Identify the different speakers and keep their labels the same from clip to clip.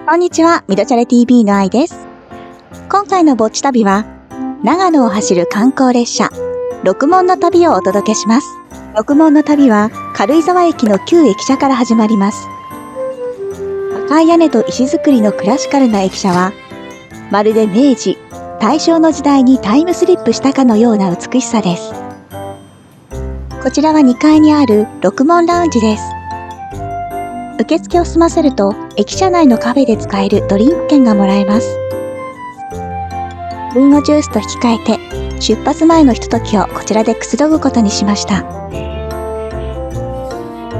Speaker 1: こんにちは、ミドチャレ TV の愛です。今回のぼっち旅は、長野を走る観光列車、六門の旅をお届けします。六門の旅は、軽井沢駅の旧駅舎から始まります。赤い屋根と石造りのクラシカルな駅舎は、まるで明治、大正の時代にタイムスリップしたかのような美しさです。こちらは2階にある六門ラウンジです。受付を済ませると、駅舎内のカフェで使えるドリンク券がもらえます。リンゴジュースと引き換えて、出発前のひとときをこちらでくつろぐことにしました。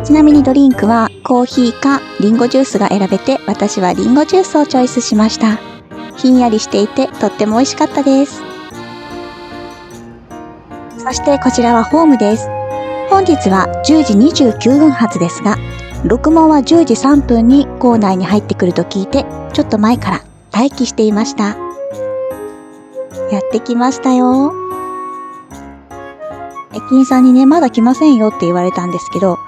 Speaker 1: ちなみにドリンクはコーヒーかリンゴジュースが選べて、私はリンゴジュースをチョイスしました。ひんやりしていてとっても美味しかったです。そしてこちらはホームです。本日は10時29分発ですが、六門は10時3分に構内に入ってくると聞いて、ちょっと前から待機していました。やってきましたよ。駅員さんにね、まだ来ませんよって言われたんですけど、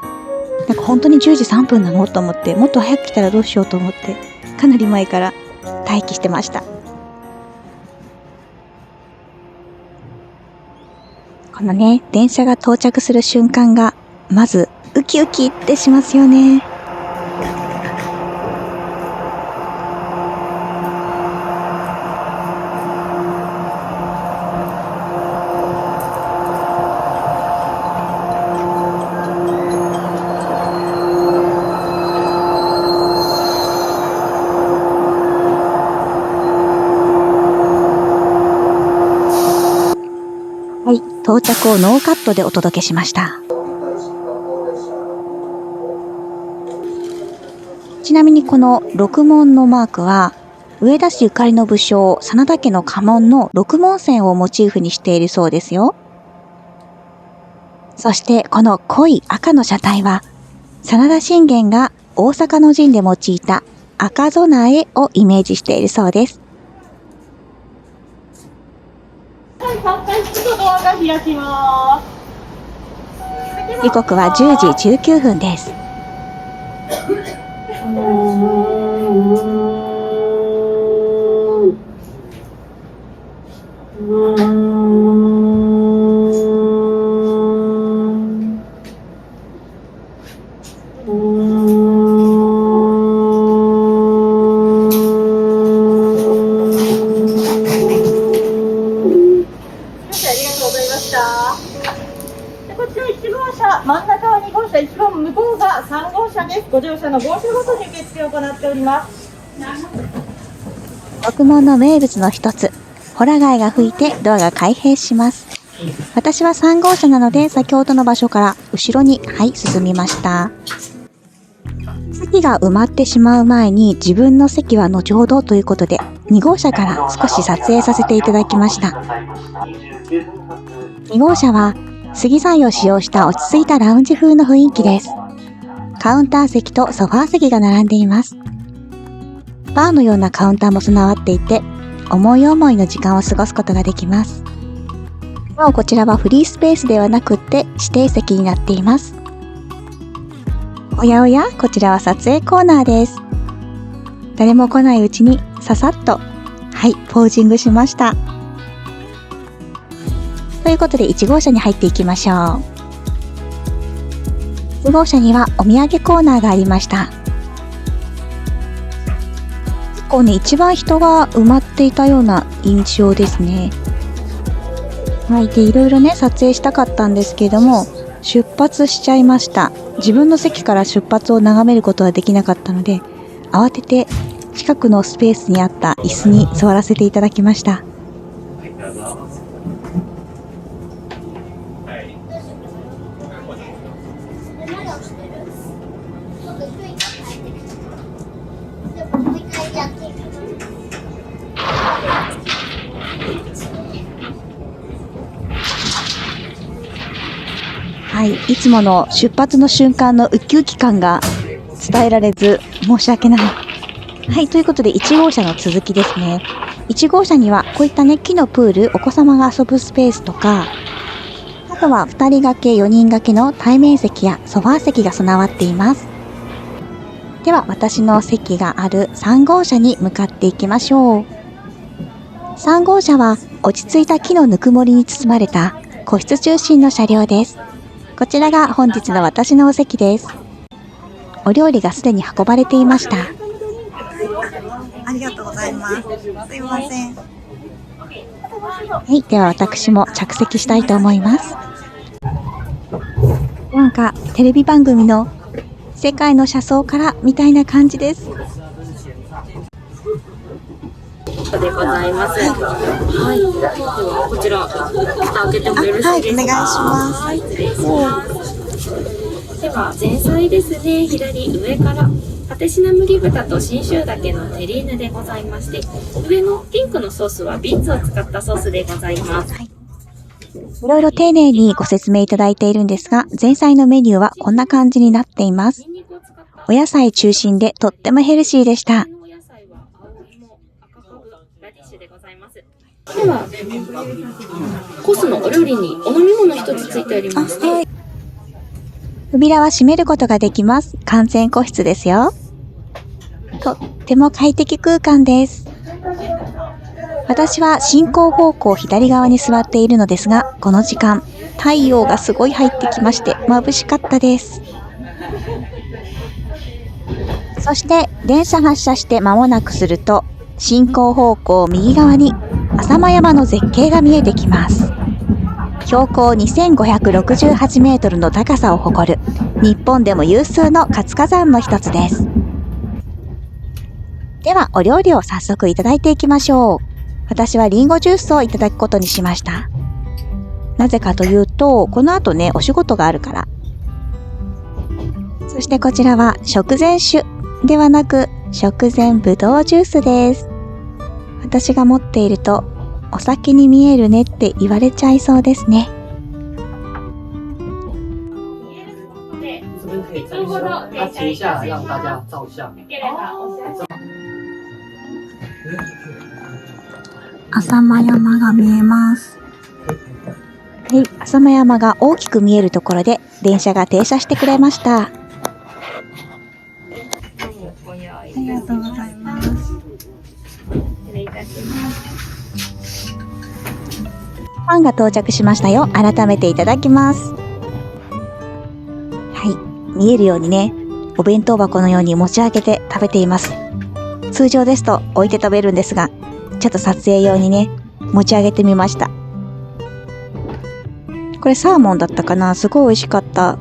Speaker 1: なんか本当に10時3分なのと思って、もっと早く来たらどうしようと思って、かなり前から待機してました。このね、電車が到着する瞬間が、まず、ウキウキってしますよね。はい、到着をノーカットでお届けしました。ちなみにこの六門のマークは、上田市ゆかりの武将、真田家の家紋の六門線をモチーフにしているそうですよ。そしてこの濃い赤の車体は、真田信玄が大阪の陣で用いた赤備えをイメージしているそうです。時刻は10時19分です。
Speaker 2: こちら1号車、真ん中は2号車、一番向こうが3号車です。ご乗車の号車ごとに受付を行っております。
Speaker 1: 六門の名物の一つ、ホラ貝が吹いてドアが開閉します。私は3号車なので先ほどの場所から後ろに、進みました。席が埋まってしまう前に自分の席は後ほどということで2号車から少し撮影させていただきました。2号車は杉材を使用した落ち着いたラウンジ風の雰囲気です。カウンター席とソファー席が並んでいます。バーのようなカウンターも備わっていて、思い思いの時間を過ごすことができます。なおこちらはフリースペースではなくって指定席になっています。おやおや、こちらは撮影コーナーです。誰も来ないうちにささっと、ポージングしました。ということで1号車に入っていきましょう。1号車にはお土産コーナーがありました。結構ね、一番人が埋まっていたような印象ですね。で、いろいろね、撮影したかったんですけれども、出発しちゃいました。自分の席から出発を眺めることはできなかったので、慌てて近くのスペースにあった椅子に座らせていただきました。はい、いつもの出発の瞬間のウキウキ感が伝えられず申し訳ない。はい、ということで1号車の続きですね。1号車にはこういったね、木のプール、お子様が遊ぶスペースとか、あとは2人掛け、4人掛けの対面席やソファー席が備わっています。では私の席がある3号車に向かっていきましょう。3号車は落ち着いた木のぬくもりに包まれた個室中心の車両です。こちらが本日の私のお席です。お料理がすでに運ばれていました。
Speaker 3: ありがとうございます。すいません。
Speaker 1: はい、では私も着席したいと思います。なんかテレビ番組の世界の車窓からみたいな感じです。
Speaker 4: でございます。はい。ではこちら蓋開けてもよろしいですか。
Speaker 3: はい、お願いします。
Speaker 4: はい、失礼します。では前菜ですね。左上からパテシナムリ豚と信州岳のテリーヌでございまして、上のピンクのソースはビーツを使ったソースでございます。はい、
Speaker 1: いろいろ丁寧にご説明いただいているんですが、前菜のメニューはこんな感じになっています。お野菜中心でとってもヘルシーでした。
Speaker 4: ではコースのお料理にお飲み物一つついておりまして、
Speaker 1: 扉は閉めることができます。完全個室ですよ。とっても快適空間です。私は進行方向左側に座っているのですが、この時間太陽がすごい入ってきまして眩しかったです。そして電車発車して間もなくすると、進行方向右側に浅間山の絶景が見えてきます。標高2568メートルの高さを誇る日本でも有数の活火山の一つです。ではお料理を早速いただいていきましょう。私はリンゴジュースをいただくことにしました。なぜかというと、この後ね、お仕事があるから。そしてこちらは食前酒ではなく食前ぶどうジュースです。私が持っているとお酒に見えるねって言われちゃいそうですね。浅間山が見えます。はい、浅間山が大きく見えるところで電車が停車してくれました。
Speaker 3: ありがとうございます。
Speaker 4: 失礼いたします。
Speaker 1: パンが到着しましたよ。改めていただきます。はい、見えるようにね、お弁当箱のように持ち上げて食べています。通常ですと置いて食べるんですが、ちょっと撮影用にね、持ち上げてみました。これサーモンだったかな。すごい美味しかった。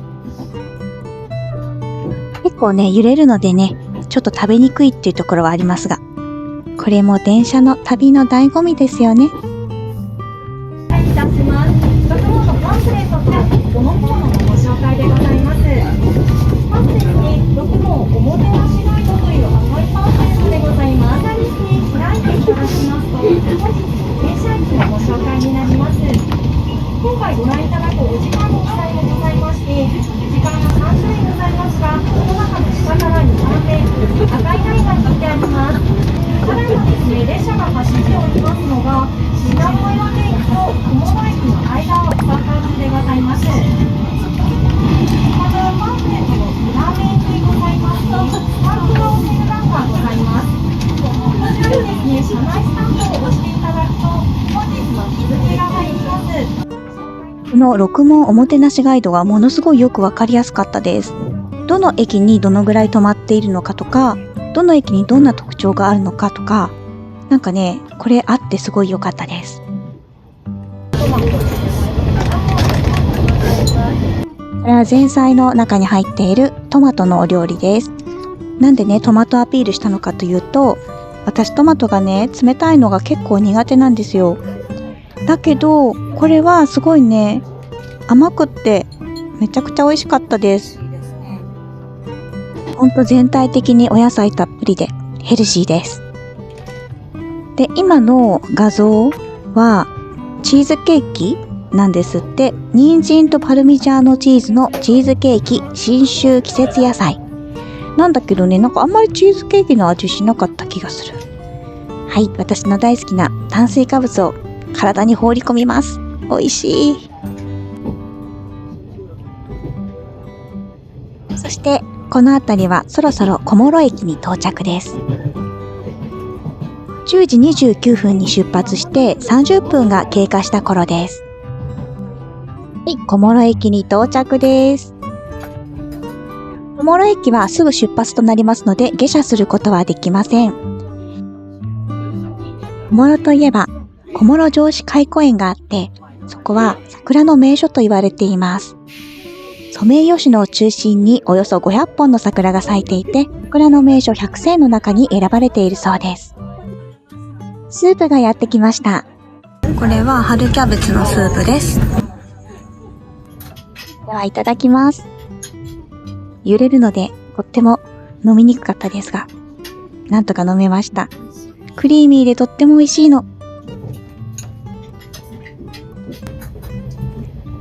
Speaker 1: 結構ね、揺れるのでね、ちょっと食べにくいっていうところはありますが、これも電車の旅の醍醐味ですよね。
Speaker 2: いたします。学問のパンフレットとお飲み物のご紹介でございます。まずですね、学問おもてなしガイドという赤いパンフレットでございます。開いていただきますと、本日停車駅のご紹介になります。今回ご覧いただくお時間の記載もございまして、時間が3種類ございますが、その中の下から2番目、赤いラインが引いてあります。さらにですね、列車が走っておりますのが、信濃山駅と雲野駅の間を使った中でございます。また、パンフレットの裏面にございますと、スタンプが押せる欄がございます。こちらにですね、車内スタンプを押していただくと、本日の日付が入ります。
Speaker 1: この六門おもてなしガイドがものすごいよくわかりやすかったです。どの駅にどのぐらい止まっているのかとか、どの駅にどんな特徴があるのかとか、なんかね、これあってすごい良かったです。これは前菜の中に入っているトマトのお料理です。なんでね、トマトアピールしたのかというと、私トマトがね、冷たいのが結構苦手なんですよ。だけど、これはすごいね、甘くってめちゃくちゃ美味しかったです。ほんと全体的にお野菜たっぷりでヘルシーです。で、今の画像はチーズケーキなんですって。人参とパルミジャーノチーズのチーズケーキ信州季節野菜なんだけどね、なんかあんまりチーズケーキの味しなかった気がする。はい、私の大好きな炭水化物を体に放り込みます。美味しい。そしてこの辺りはそろそろ小諸駅に到着です。10時29分に出発して30分が経過した頃です。はい、小諸駅に到着です。小諸駅はすぐ出発となりますので下車することはできません。小諸といえば小諸城址回顧園があって、そこは桜の名所と言われています。ソメイヨシノを中心におよそ500本の桜が咲いていて、桜の名所100選の中に選ばれているそうです。スープがやってきました。
Speaker 3: これは春キャベツのスープです。
Speaker 1: ではいただきます。揺れるのでとっても飲みにくかったですが、なんとか飲めました。クリーミーでとっても美味しいの。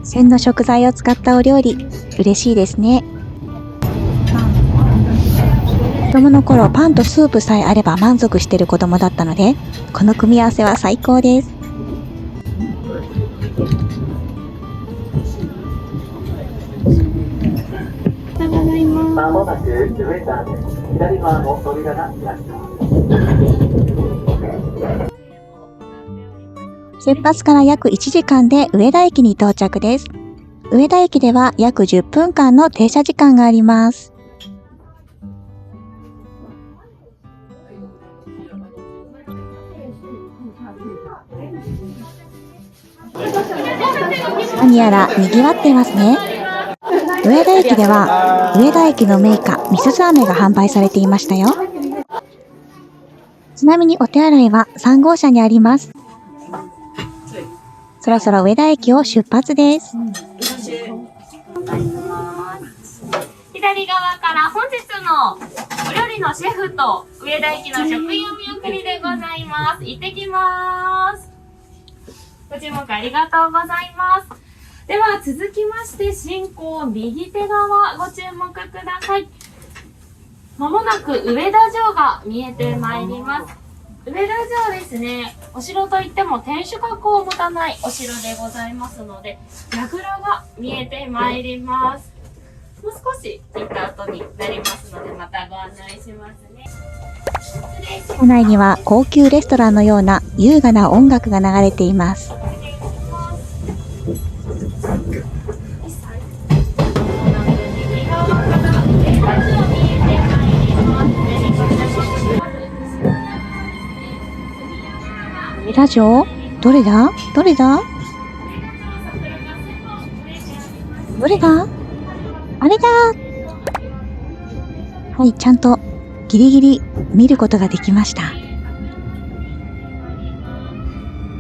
Speaker 1: 旬の食材を使ったお料理、嬉しいですね。子供の頃、パンとスープさえあれば満足している子供だったので、この組み合わせは最高です。
Speaker 5: まもなく上段左側の扉が開きます。
Speaker 1: 出発から約1時間で上田駅に到着です。上田駅では約10分間の停車時間があります。何やら賑わっていますね。上田駅では上田駅の銘菓みすず飴が販売されていましたよ。ちなみにお手洗いは3号車にあります。そろそろ上田駅を出発です。
Speaker 4: 左側から本日のお料理のシェフと上田駅の職員お見送りでございます。行ってきます。ご注目ありがとうございます。では続きまして進行右手側ご注目ください。まもなく上田城が見えてまいります。上田城ですね、お城といっても天守閣を持たないお城でございますので、櫓が見えてまいります。もう少し行った後になりますので、またご案内しますね。
Speaker 1: 車内には高級レストランのような優雅な音楽が流れています。上田城？どれだ？どれだ？どれだ？あれだ！はい、ちゃんとギリギリ見ることができました。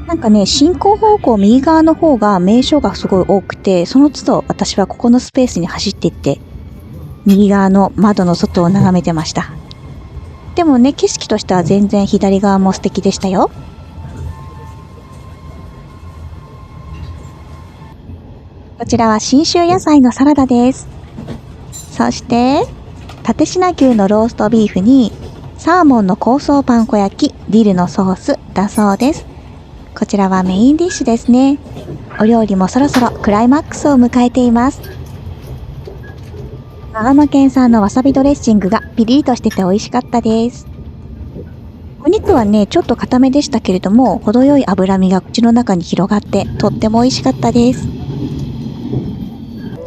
Speaker 1: なんかね、進行方向右側の方が名所がすごい多くて、その都度私はここのスペースに走っていって、右側の窓の外を眺めてました。でもね、景色としては全然左側も素敵でしたよ。こちらは信州野菜のサラダです。そして、蓼科牛のローストビーフに、サーモンの香草パン粉焼き、ディルのソースだそうです。こちらはメインディッシュですね。お料理もそろそろクライマックスを迎えています。長野県産のわさびドレッシングがピリリとしてて美味しかったです。お肉はね、ちょっと固めでしたけれども、程よい脂身が口の中に広がって、とっても美味しかったです。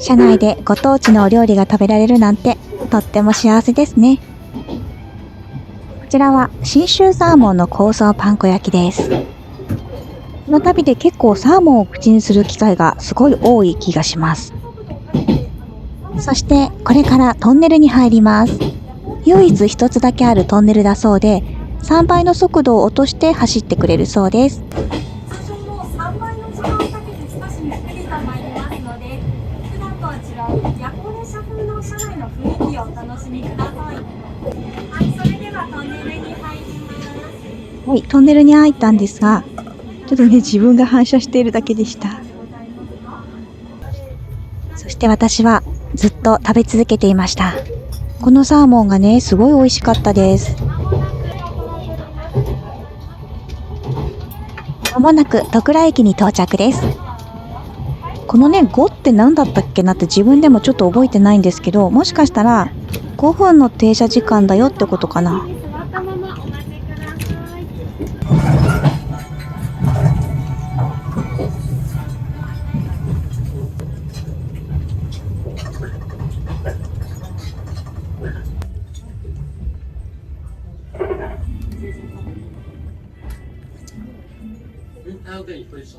Speaker 1: 車内でご当地のお料理が食べられるなんて、とっても幸せですね。こちらは信州サーモンの香草パン粉焼きです。この旅で結構サーモンを口にする機会がすごい多い気がします。そしてこれからトンネルに入ります。唯一一つだけあるトンネルだそうで、3倍の速度を落として走ってくれるそうです。
Speaker 2: 通常の3倍の時間をかけて少しゆっくりと参りますので、普段とは違う夜行列車風の車内の雰囲気をお楽しみください。はい、それではトンネルに入ります。
Speaker 1: はい、トンネルに入ったんですが、ちょっとね、自分が反射しているだけでした。そして私はずっと食べ続けていました。このサーモンがね、すごい美味しかったです。まもなく戸倉駅に到着です。このね、5って何だったっけなって自分でもちょっと覚えてないんですけど、もしかしたら5分の停車時間だよってことかな。
Speaker 4: 座ったままお待ちください。
Speaker 5: 还要跟你分手？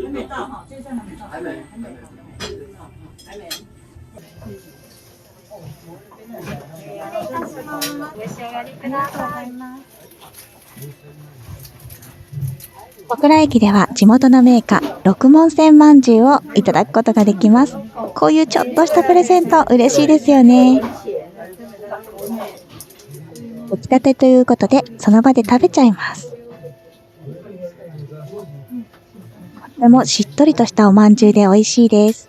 Speaker 5: 还没到哈，现在还没到。还没。
Speaker 1: 小倉駅では地元の銘菓六文銭まんじゅうをいただくことができます。こういうちょっとしたプレゼント嬉しいですよね。出来たてということでその場で食べちゃいます。とてもしっとりとしたおまんじゅうで美味しいです。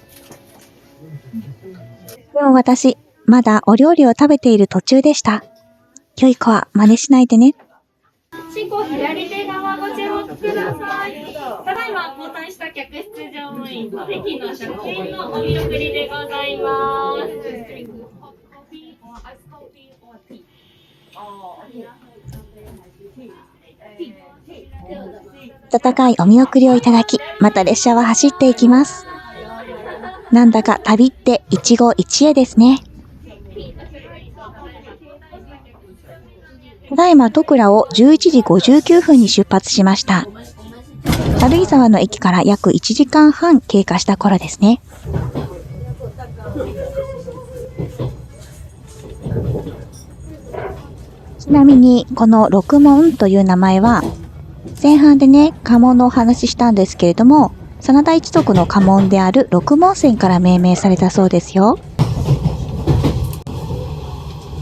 Speaker 1: でも私まだお料理を食べている途中でした。良い子は真似しないでね。
Speaker 4: 進行左手側ご注目ください。ただいま交代した客室乗務員と駅の職員のお見送りでございます。
Speaker 1: 温かいお見送りをいただき、また列車は走っていきます。なんだか旅って一期一会ですね。ただいま戸倉を11時59分に出発しました。軽井沢の駅から約1時間半経過した頃ですね。ちなみにこの六門という名前は前半でね家紋のお話ししたんですけれども、真田一族の家紋である六門線から命名されたそうですよ。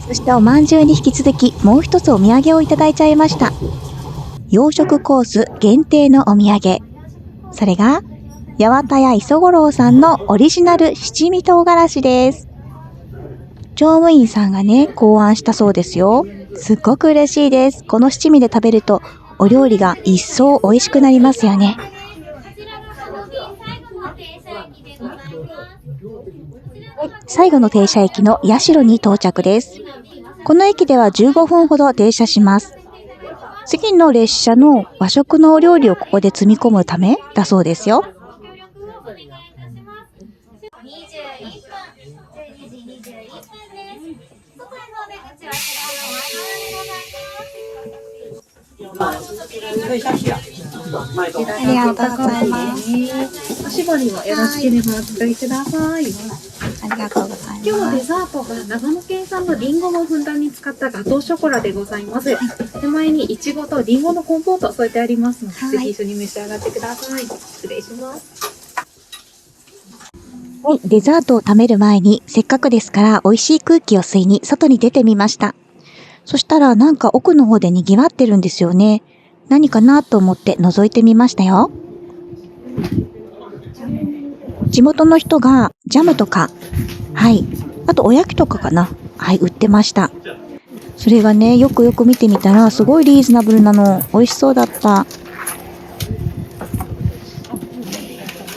Speaker 1: そしておまんじゅうに引き続きもう一つお土産をいただいちゃいました。洋食コース限定のお土産。それが八幡屋磯五郎さんのオリジナル七味唐辛子です。乗務員さんがね考案したそうですよ。すっごく嬉しいです。この七味で食べるとお料理が一層美味しくなりますよね。最後の停車駅の八代に到着です。この駅では15分ほど停車します。次の列車の和食のお料理をここで積み込むためだそうですよ。
Speaker 3: ありがとうございます。
Speaker 6: おしぼりもよろしければお使いください。
Speaker 3: ありがとうございます。
Speaker 6: 今日のデザートが長野県産のリンゴをふんだんに使ったガトーショコラでございます。手前にイチゴとリンゴのコンポートを添えてありますので、ぜひ一緒に召し上がってください。失礼します。
Speaker 1: はい、デザートを食べる前にせっかくですから美味しい空気を吸いに外に出てみました。そしたらなんか奥の方で賑わってるんですよね。何かなと思って覗いてみましたよ。地元の人がジャムとか、はい、あとおやきとかかな、はい、売ってました。それがね、よくよく見てみたらすごいリーズナブルなの、美味しそうだった。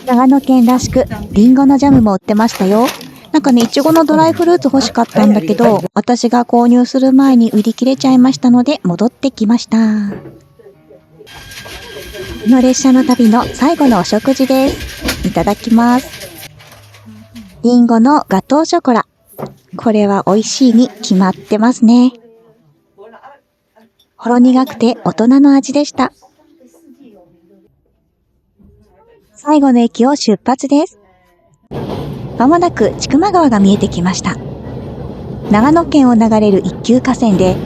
Speaker 1: 長野県らしくリンゴのジャムも売ってましたよ。なんかね、いちごのドライフルーツ欲しかったんだけど、私が購入する前に売り切れちゃいましたので戻ってきました。この列車の旅の最後のお食事です。いただきます。リンゴのガトーショコラ。これは美味しいに決まってますね。ほろ苦くて大人の味でした。最後の駅を出発です。まもなく千曲川が見えてきました。長野県を流れる一級河川で、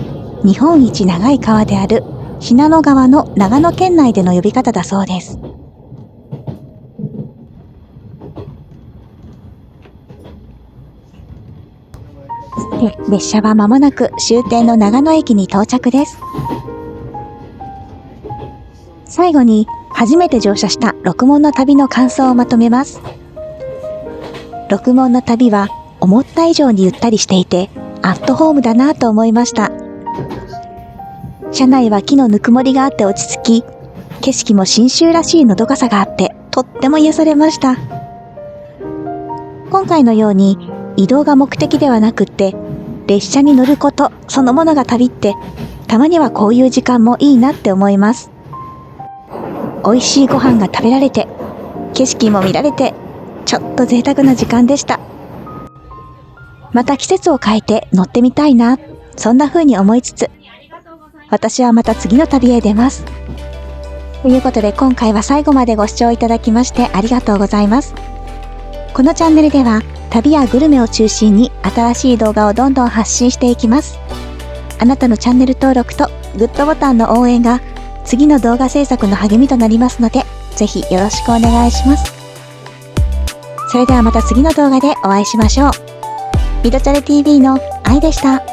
Speaker 1: 日本一長い川である信濃川の長野県内での呼び方だそうです。で、列車は間もなく終点の長野駅に到着です。最後に初めて乗車した六門の旅の感想をまとめます。六門の旅は思った以上にゆったりしていてアットホームだなと思いました。車内は木のぬくもりがあって落ち着き、景色も信州らしいのどかさがあってとっても癒されました。今回のように移動が目的ではなくって列車に乗ることそのものが旅って、たまにはこういう時間もいいなって思います。美味しいご飯が食べられて、景色も見られて、ちょっと贅沢な時間でした。また季節を変えて乗ってみたいな、そんな風に思いつつ、私はまた次の旅へ出ます。ということで今回は最後までご視聴いただきましてありがとうございます。このチャンネルでは旅やグルメを中心に新しい動画をどんどん発信していきます。あなたのチャンネル登録とグッドボタンの応援が次の動画制作の励みとなりますので、ぜひよろしくお願いします。それではまた次の動画でお会いしましょう。ビドチャレ TV の愛でした。